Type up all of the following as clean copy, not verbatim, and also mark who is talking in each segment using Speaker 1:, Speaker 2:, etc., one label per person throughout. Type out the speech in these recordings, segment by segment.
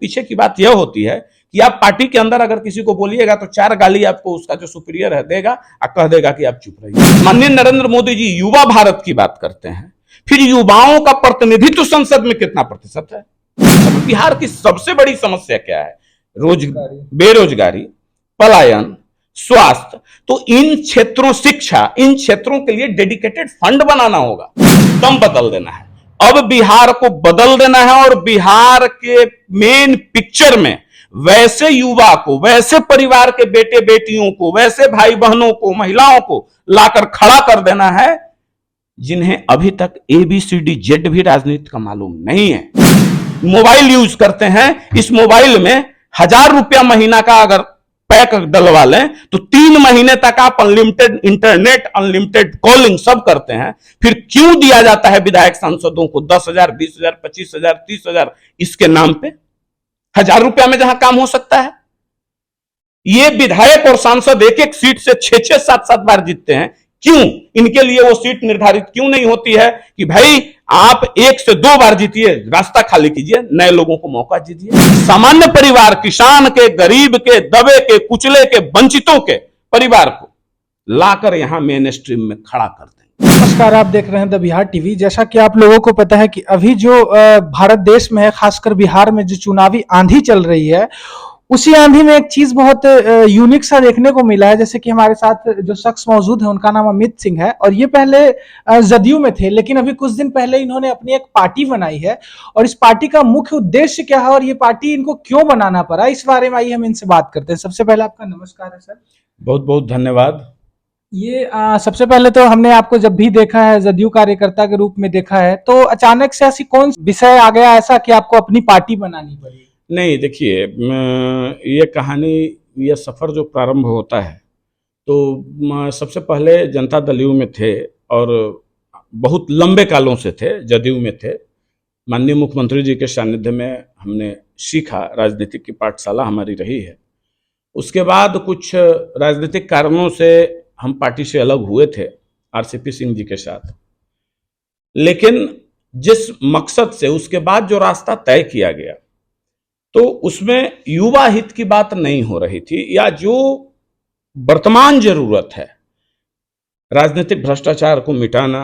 Speaker 1: पीछे की बात यह होती है कि आप पार्टी के अंदर अगर किसी को बोलिएगा तो 4 गाली आपको उसका जो सुपीरियर है देगा और कह देगा कि आप चुप रहिए। माननीय नरेंद्र मोदी जी युवा भारत की बात करते हैं, फिर युवाओं का प्रतिनिधित्व संसद में कितना प्रतिशत है? बिहार की सबसे बड़ी समस्या क्या है? बेरोजगारी, पलायन, स्वास्थ्य। तो इन क्षेत्रों, शिक्षा, इन क्षेत्रों के लिए डेडिकेटेड फंड बनाना होगा, दम बदल देना है। अब बिहार को बदल देना है और बिहार के मेन पिक्चर में वैसे युवा को, वैसे परिवार के बेटे बेटियों को, वैसे भाई बहनों को, महिलाओं को लाकर खड़ा कर देना है जिन्हें अभी तक ABCD Z भी राजनीति का मालूम नहीं है। मोबाइल यूज करते हैं, इस मोबाइल में 1000 रुपया महीना का अगर पैक डलवा लें तो 3 महीने तक आप अनलिमिटेड इंटरनेट, अनलिमिटेड कॉलिंग सब करते हैं। फिर क्यों दिया जाता है विधायक सांसदों को 10,000, 20,000, 25,000, 30,000 इसके नाम पे? 1000 रुपया में जहां काम हो सकता है। ये विधायक और सांसद एक एक सीट से 6-6, 7-7 बार जीतते हैं। क्यों? इनके लिए वो सीट निर्धारित क्यों नहीं होती है कि भाई आप 1 से 2 बार जीतिए, रास्ता खाली कीजिए, नए लोगों को मौका दीजिए। सामान्य परिवार, किसान के, गरीब के, दबे के, कुचले के, वंचितों के परिवार को लाकर यहां मेन स्ट्रीम में खड़ा कर दें।
Speaker 2: नमस्कार, आप देख रहे हैं द बिहार टीवी। जैसा कि आप लोगों को पता है कि अभी जो भारत देश में है, खासकर बिहार में जो चुनावी आंधी चल रही है, उसी आंधी में एक चीज बहुत यूनिक सा देखने को मिला है। जैसे कि हमारे साथ जो शख्स मौजूद है उनका नाम अमित सिंह है और ये पहले जदयू में थे, लेकिन अभी कुछ दिन पहले इन्होंने अपनी एक पार्टी बनाई है और इस पार्टी का मुख्य उद्देश्य क्या है और ये पार्टी इनको क्यों बनाना पड़ा, इस बारे में आइए हम इनसे बात करते हैं। सबसे पहले आपका नमस्कार है सर।
Speaker 1: बहुत बहुत धन्यवाद।
Speaker 2: ये सबसे पहले तो हमने आपको जब भी देखा है जदयू कार्यकर्ता के रूप में देखा है, तो अचानक से ऐसी कौन विषय आ गया ऐसा कि आपको अपनी पार्टी बनानी पड़ी?
Speaker 1: नहीं, देखिए, ये कहानी, ये सफ़र जो प्रारंभ होता है तो सबसे पहले जनता दल यू में थे और बहुत लंबे कालों से थे, जदयू में थे। माननीय मुख्यमंत्री जी के सानिध्य में हमने सीखा, राजनीतिक की पाठशाला हमारी रही है। उसके बाद कुछ राजनीतिक कारणों से हम पार्टी से अलग हुए थे RCP सिंह जी के साथ, लेकिन जिस मकसद से उसके बाद जो रास्ता तय किया गया तो उसमें युवा हित की बात नहीं हो रही थी, या जो वर्तमान जरूरत है, राजनीतिक भ्रष्टाचार को मिटाना,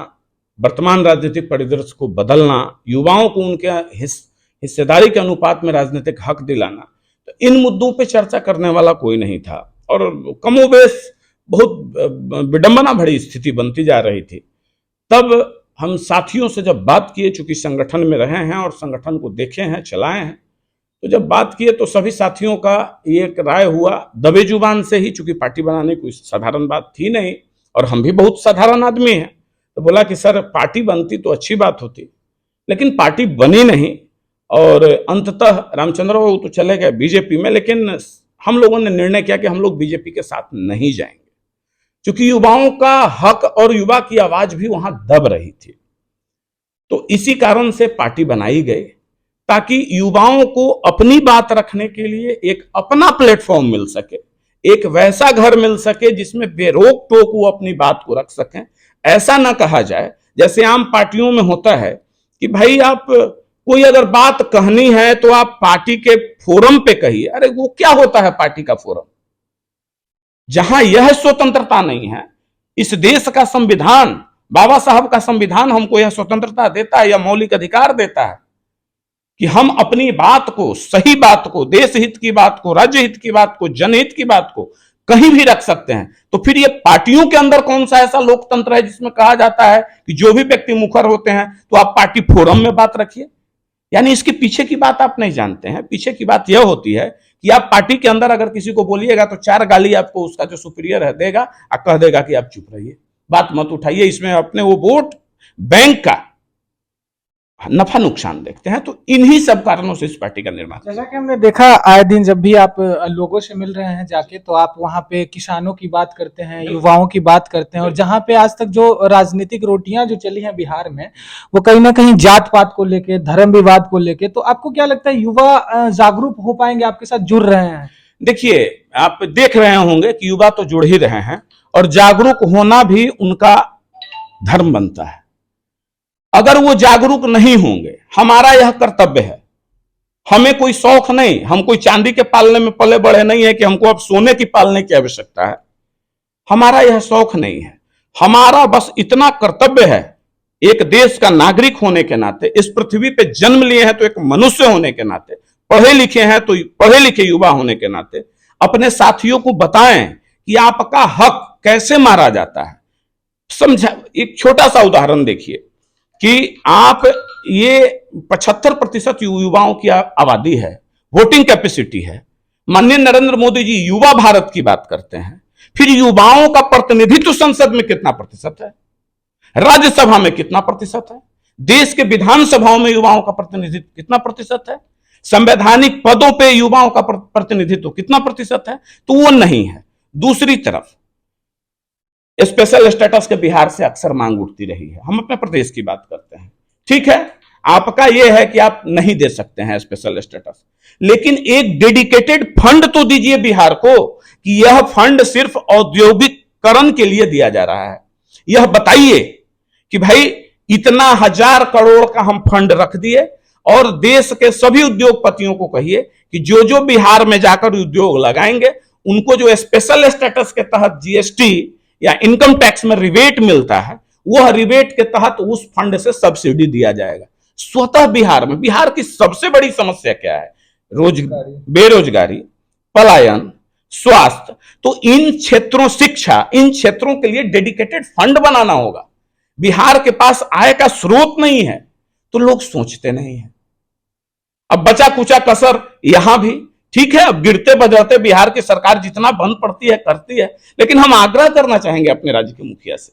Speaker 1: वर्तमान राजनीतिक परिदृश्य को बदलना, युवाओं को उनके हिस्सेदारी के अनुपात में राजनीतिक हक दिलाना, तो इन मुद्दों पे चर्चा करने वाला कोई नहीं था और कमोबेश बहुत विडंबना भरी स्थिति बनती जा रही थी। तब हम साथियों से जब बात किए, चूंकि संगठन में रहे हैं और संगठन को देखे हैं, चलाए हैं, तो जब बात किए तो सभी साथियों का ये राय हुआ दबे जुबान से ही, चूंकि पार्टी बनाने कोई साधारण बात थी नहीं और हम भी बहुत साधारण आदमी हैं, तो बोला कि सर पार्टी बनती तो अच्छी बात होती, लेकिन पार्टी बनी नहीं और अंततः रामचंद्र बाबू तो चले गए बीजेपी में, लेकिन हम लोगों ने निर्णय किया कि हम लोग बीजेपी के साथ नहीं जाएंगे, क्योंकि युवाओं का हक और युवा की आवाज भी वहां दब रही थी। तो इसी कारण से पार्टी बनाई गई ताकि युवाओं को अपनी बात रखने के लिए एक अपना प्लेटफॉर्म मिल सके, एक वैसा घर मिल सके जिसमें बेरोक टोक वो अपनी बात को रख सकें। ऐसा ना कहा जाए जैसे आम पार्टियों में होता है कि भाई आप कोई अगर बात कहनी है तो आप पार्टी के फोरम पे कहिए। अरे वो क्या होता है पार्टी का फोरम, जहां यह स्वतंत्रता नहीं है। इस देश का संविधान, बाबा साहब का संविधान हमको यह स्वतंत्रता देता है, यह मौलिक अधिकार देता है कि हम अपनी बात को, सही बात को, देश हित की बात को, राज्य हित की बात को, जनहित की बात को कहीं भी रख सकते हैं। तो फिर ये पार्टियों के अंदर कौन सा ऐसा लोकतंत्र है जिसमें कहा जाता है कि जो भी व्यक्ति मुखर होते हैं तो आप पार्टी फोरम में बात रखिए? यानी इसके पीछे की बात आप नहीं जानते हैं। पीछे की बात यह होती है कि आप पार्टी के अंदर अगर किसी को बोलिएगा तो 4 गाली आपको उसका जो सुपीरियर है देगा और कह देगा कि आप चुप रहिए, बात मत उठाइए। इसमें अपने वो वोट बैंक का नफा नुकसान देखते हैं। तो इन्हीं सब कारणों से इस पार्टी का निर्माण।
Speaker 2: जैसा कि हमने देखा, आए दिन जब भी आप लोगों से मिल रहे हैं जाके, तो आप वहां पे किसानों की बात करते हैं, युवाओं की बात करते हैं, और जहां पे आज तक जो राजनीतिक रोटियां जो चली हैं बिहार में, वो कहीं ना कहीं जात पात को लेके, धर्म विवाद को लेके, तो आपको क्या लगता है युवा जागरूक हो पाएंगे? आपके साथ जुड़ रहे हैं?
Speaker 1: देखिए, आप देख रहे होंगे कि युवा तो जुड़ ही रहे हैं और जागरूक होना भी उनका धर्म बनता है। अगर वो जागरूक नहीं होंगे, हमारा यह कर्तव्य है हमें कोई शौक नहीं, हम कोई चांदी के पालने में पले बढ़े नहीं है कि हमको अब सोने की पालने की आवश्यकता है। हमारा यह शौक नहीं है। हमारा बस इतना कर्तव्य है, एक देश का नागरिक होने के नाते, इस पृथ्वी पे जन्म लिए हैं तो एक मनुष्य होने के नाते, पढ़े लिखे हैं तो पढ़े लिखे युवा होने के नाते अपने साथियों को बताएं कि आपका हक कैसे मारा जाता है। समझा, एक छोटा सा उदाहरण देखिए कि आप ये 75% युवाओं की आबादी है, वोटिंग कैपेसिटी है। माननीय नरेंद्र मोदी जी युवा भारत की बात करते हैं, फिर युवाओं का प्रतिनिधित्व संसद में कितना प्रतिशत है, राज्यसभा में कितना प्रतिशत है, देश के विधानसभाओं में युवाओं का प्रतिनिधित्व कितना प्रतिशत है, संवैधानिक पदों पे युवाओं का प्रतिनिधित्व कितना प्रतिशत है? तो वो नहीं है। दूसरी तरफ स्पेशल स्टेटस के बिहार से अक्सर मांग उठती रही है। हम अपने प्रदेश की बात करते हैं, ठीक है, आपका यह है कि आप नहीं दे सकते हैं स्पेशल स्टेटस, लेकिन एक डेडिकेटेड फंड तो दीजिए बिहार को कि यह फंड सिर्फ औद्योगिकरण के लिए दिया जा रहा है। यह बताइए कि भाई इतना 1000 करोड़ का हम फंड रख दिए और देश के सभी उद्योगपतियों को कहिए कि जो जो बिहार में जाकर उद्योग लगाएंगे उनको जो स्पेशल स्टेटस के तहत जीएसटी या इनकम टैक्स में रिबेट मिलता है, वह रिबेट के तहत उस फंड से सब्सिडी दिया जाएगा। स्वतः बिहार की सबसे बड़ी समस्या क्या है? बेरोजगारी, पलायन, स्वास्थ्य। तो इन क्षेत्रों, शिक्षा, इन क्षेत्रों के लिए डेडिकेटेड फंड बनाना होगा। बिहार के पास आय का स्रोत नहीं है तो लोग सोचते नहीं है। अब बचा कुचा कसर यहां भी ठीक है, अब गिरते बजाते बिहार की सरकार जितना बंद पड़ती है करती है, लेकिन हम आग्रह करना चाहेंगे अपने राज्य के मुखिया से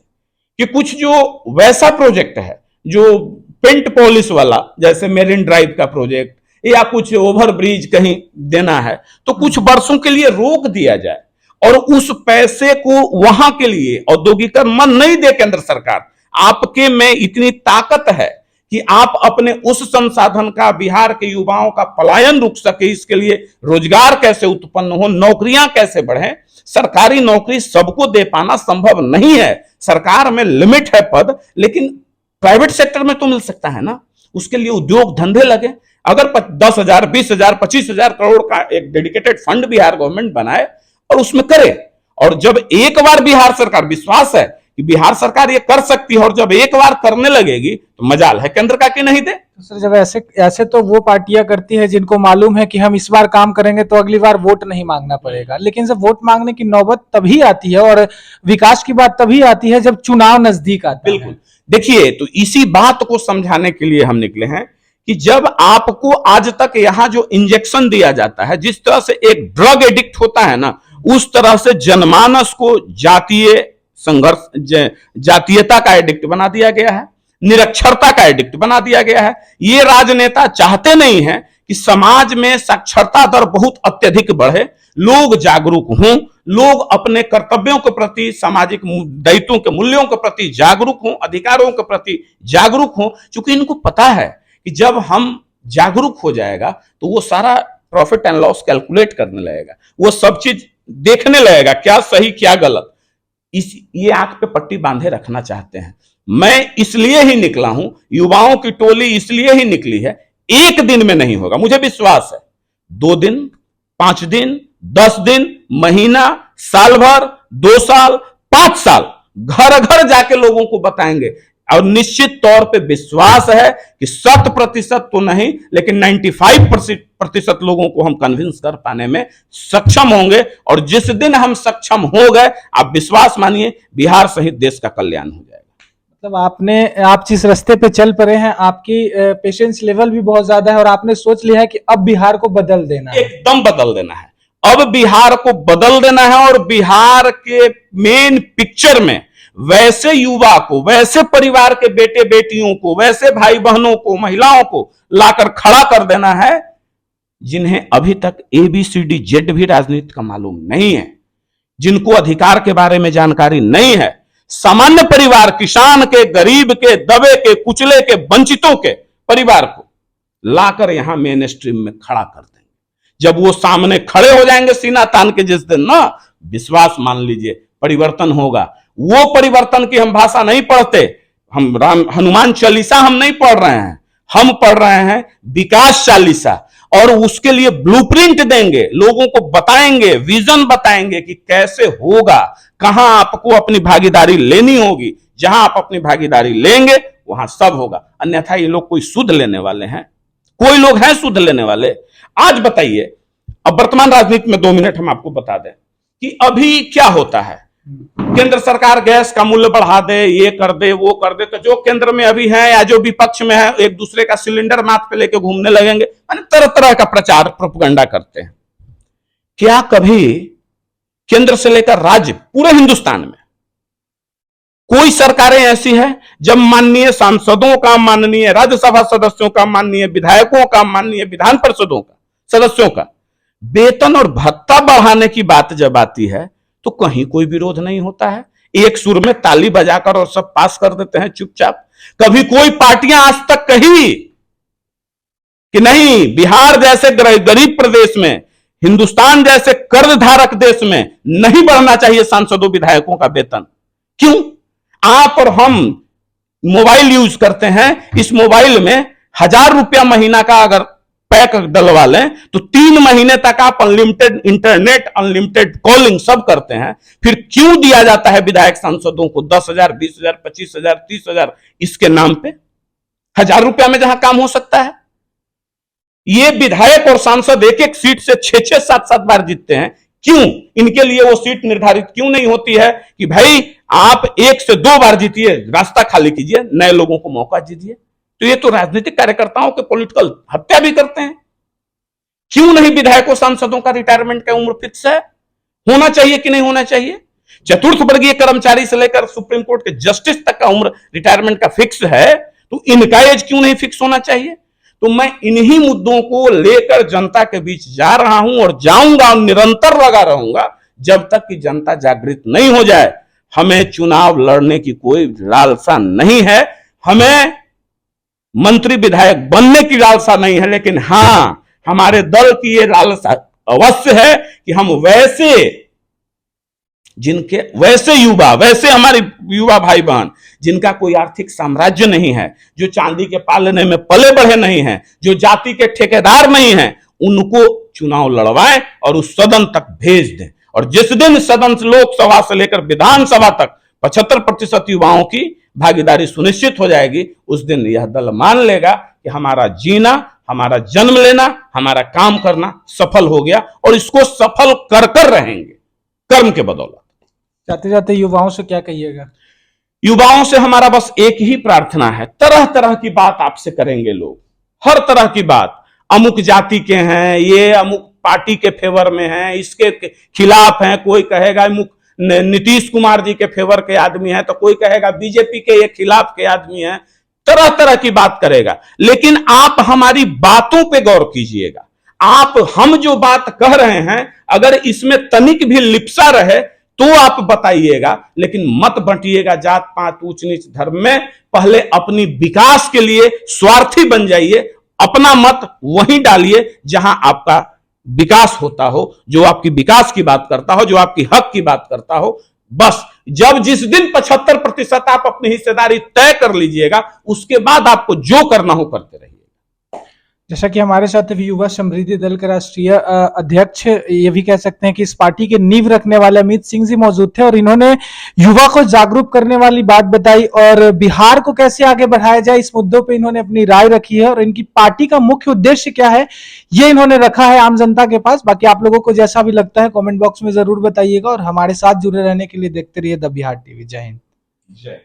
Speaker 1: कि कुछ जो वैसा प्रोजेक्ट है जो पेंट पॉलिश वाला, जैसे मेरिन ड्राइव का प्रोजेक्ट या कुछ ओवर ब्रिज कहीं देना है, तो कुछ वर्षों के लिए रोक दिया जाए और उस पैसे को वहां के लिए औद्योगिकरण मन नहीं दे केंद्र सरकार। आपके में इतनी ताकत है कि आप अपने उस संसाधन का, बिहार के युवाओं का पलायन रुक सके, इसके लिए रोजगार कैसे उत्पन्न हो, नौकरियां कैसे बढ़े। सरकारी नौकरी सबको दे पाना संभव नहीं है, सरकार में लिमिट है पद, लेकिन प्राइवेट सेक्टर में तो मिल सकता है ना। उसके लिए उद्योग धंधे लगे। अगर 10,000, 20,000, 25,000 करोड़ का एक डेडिकेटेड फंड बिहार गवर्नमेंट बनाए और उसमें करे, और जब एक बार बिहार सरकार, विश्वास है कि बिहार सरकार ये कर सकती है, और जब एक बार करने लगेगी तो मजाल है केंद्र का कि नहीं दे।
Speaker 2: तो सर जब ऐसे तो वो पार्टियां करती है जिनको मालूम है कि हम इस बार काम करेंगे तो अगली बार वोट नहीं मांगना पड़ेगा, लेकिन जब वोट मांगने की नौबत तभी आती है और विकास की बात तभी आती है जब चुनाव नजदीक आता है।
Speaker 1: बिल्कुल, देखिए, तो इसी बात को समझाने के लिए हम निकले हैं कि जब आपको आज तक यहां जो इंजेक्शन दिया जाता है, जिस तरह से एक ड्रग एडिक्ट होता है ना, उस तरह से जनमानस को जातीय संघर्ष, जातीयता का एडिक्ट बना दिया गया है, निरक्षरता का एडिक्ट बना दिया गया है। ये राजनेता चाहते नहीं है कि समाज में साक्षरता दर बहुत अत्यधिक बढ़े, लोग जागरूक हों, लोग अपने कर्तव्यों के प्रति, सामाजिक दायित्वों के मूल्यों के प्रति जागरूक हों, अधिकारों के प्रति जागरूक हों। क्योंकि इनको पता है कि जब हम जागरूक हो जाएगा तो वो सारा प्रॉफिट एंड लॉस कैलकुलेट करने लगेगा, वो सब चीज देखने लगेगा, क्या सही क्या गलत। ये आंख पे पट्टी बांधे रखना चाहते हैं। मैं इसलिए ही निकला हूं, युवाओं की टोली इसलिए ही निकली है। एक दिन में नहीं होगा, मुझे विश्वास है। 2 दिन, 5 दिन, 10 दिन, महीना, साल भर, 2 साल, 5 साल, घर घर जाके लोगों को बताएंगे। और निश्चित तौर पे विश्वास है कि 100% तो नहीं, लेकिन 95% लोगों को हम कन्विंस कर पाने में सक्षम होंगे। और जिस दिन हम सक्षम हो गए, आप विश्वास मानिए, बिहार सहित देश का कल्याण हो जाएगा।
Speaker 2: मतलब आप जिस रास्ते पे चल पड़े हैं, आपकी पेशेंस लेवल भी बहुत ज्यादा है और आपने सोच लिया है कि अब बिहार को बदल देना है।
Speaker 1: एकदम बदल देना है, अब बिहार को बदल देना है। और बिहार के मेन पिक्चर में वैसे युवा को, वैसे परिवार के बेटे बेटियों को, वैसे भाई बहनों को, महिलाओं को लाकर खड़ा कर देना है जिन्हें अभी तक ABCD भी राजनीति का मालूम नहीं है, जिनको अधिकार के बारे में जानकारी नहीं है। सामान्य परिवार, किसान के, गरीब के, दबे के, कुचले के, वंचितों के परिवार को लाकर यहां मेन स्ट्रीम में खड़ा कर देंगे। जब वो सामने खड़े हो जाएंगे सीना तान के, जिस दिन ना, विश्वास मान लीजिए परिवर्तन होगा। वो परिवर्तन की हम भाषा नहीं पढ़ते, हम हनुमान चालीसा हम नहीं पढ़ रहे हैं, हम पढ़ रहे हैं विकास चालीसा। और उसके लिए ब्लूप्रिंट देंगे, लोगों को बताएंगे, विजन बताएंगे कि कैसे होगा, कहां आपको अपनी भागीदारी लेनी होगी। जहां आप अपनी भागीदारी लेंगे वहां सब होगा, अन्यथा ये लोग कोई सुध लेने वाले हैं? कोई लोग हैं सुध लेने वाले? आज बताइए, अब वर्तमान राजनीति में 2 मिनट हम आपको बता दें कि अभी क्या होता है। केंद्र सरकार गैस का मूल्य बढ़ा दे, ये कर दे, वो कर दे, तो जो केंद्र में अभी है या जो विपक्ष में है एक दूसरे का सिलेंडर माथ पे लेके घूमने लगेंगे, तरह तरह का प्रचार प्रोपेगेंडा करते हैं। क्या कभी केंद्र से लेकर राज्य पूरे हिंदुस्तान में कोई सरकारें ऐसी हैं जब माननीय सांसदों का, माननीय राज्यसभा सदस्यों का, माननीय विधायकों का, माननीय विधान परिषदों का सदस्यों का वेतन और भत्ता बढ़ाने की बात जब आती है तो कहीं कोई विरोध नहीं होता है, एक सुर में ताली बजाकर और सब पास कर देते हैं चुपचाप। कभी कोई पार्टियां आज तक कही कि नहीं, बिहार जैसे गरीब प्रदेश में, हिंदुस्तान जैसे कर्ज धारक देश में नहीं बढ़ना चाहिए सांसदों विधायकों का वेतन? क्यों? आप और हम मोबाइल यूज करते हैं, इस मोबाइल में 1000 रुपया महीना का अगर पैक डलवा लें तो 3 महीने तक आप अनलिमिटेड इंटरनेट, अनलिमिटेड कॉलिंग सब करते हैं। फिर क्यों दिया जाता है विधायक सांसदों को 10,000, 20,000, 25,000, 30,000 इसके नाम पे? 1000 रुपया में जहां काम हो सकता है। ये विधायक और सांसद एक एक सीट से 6-6, 7-7 बार जीतते हैं। क्यों? इनके लिए वो सीट निर्धारित क्यों नहीं होती है कि भाई आप 1 से 2 बार जीतिए, रास्ता खाली कीजिए, नए लोगों को मौका दीजिए? तो ये तो राजनीतिक कार्यकर्ताओं के पॉलिटिकल हत्या भी करते हैं। क्यों नहीं विधायकों सांसदों का रिटायरमेंट का उम्र फिक्स है? होना चाहिए कि नहीं होना चाहिए? चतुर्थ वर्गीय कर्मचारी से लेकर सुप्रीम कोर्ट के जस्टिस तक का उम्र रिटायरमेंट का फिक्स है, तो इनका एज क्यों नहीं फिक्स होना चाहिए? तो मैं इन्हीं मुद्दों को लेकर जनता के बीच जा रहा हूं और जाऊंगा, निरंतर लगा रहूंगा जब तक कि जनता जागृत नहीं हो जाए। हमें चुनाव लड़ने की कोई लालसा नहीं है, हमें मंत्री विधायक बनने की लालसा नहीं है, लेकिन हां, हमारे दल की यह लालसा अवश्य है कि हम वैसे युवा, वैसे हमारे युवा भाई बहन जिनका कोई आर्थिक साम्राज्य नहीं है, जो चांदी के पालने में पले बढ़े नहीं हैं, जो जाति के ठेकेदार नहीं हैं, उनको चुनाव लड़वाएं और उस सदन तक भेज दें। और जिस दिन सदन से, लोकसभा से लेकर विधानसभा तक 75% युवाओं की भागीदारी सुनिश्चित हो जाएगी, उस दिन यह दल मान लेगा कि हमारा जीना, हमारा जन्म लेना, हमारा काम करना सफल हो गया, और इसको सफल कर कर रहेंगे कर्म के बदौलत।
Speaker 2: जाते जाते युवाओं से क्या कहिएगा?
Speaker 1: युवाओं से हमारा बस एक ही प्रार्थना है, तरह तरह की बात आपसे करेंगे लोग, हर तरह की बात। अमुक जाति के हैं, ये अमुक पार्टी के फेवर में हैं, इसके खिलाफ हैं, कोई कहेगा नीतीश कुमार जी के फेवर के आदमी हैं, तो कोई कहेगा बीजेपी के ये खिलाफ के आदमी हैं, तरह तरह की बात करेगा। लेकिन आप हमारी बातों पे गौर कीजिएगा। हम जो बात कह रहे हैं अगर इसमें तनिक भी लिप्सा रहे तो आप बताइएगा, लेकिन मत बंटिएगा जात पात, ऊंच नीच, धर्म में। पहले अपनी विकास के लिए स्वार्थी बन जाइए, अपना मत वहीं डालिए जहां आपका विकास होता हो, जो आपकी विकास की बात करता हो, जो आपकी हक की बात करता हो। बस जिस दिन 75% आप अपनी हिस्सेदारी तय कर लीजिएगा, उसके बाद आपको जो करना हो करते रहिए।
Speaker 2: जैसा कि हमारे साथ अभी युवा समृद्धि दल के राष्ट्रीय अध्यक्ष, ये भी कह सकते हैं कि इस पार्टी के नींव रखने वाले अमित सिंह जी मौजूद थे और इन्होंने युवा को जागरूक करने वाली बात बताई और बिहार को कैसे आगे बढ़ाया जाए इस मुद्दों पे इन्होंने अपनी राय रखी है और इनकी पार्टी का मुख्य उद्देश्य क्या है ये इन्होंने रखा है आम जनता के पास। बाकी आप लोगों को जैसा भी लगता है कमेंट बॉक्स में जरूर बताइएगा और हमारे साथ जुड़े रहने के लिए देखते रहिए द बिहार टीवी। जय हिंद।
Speaker 1: जय।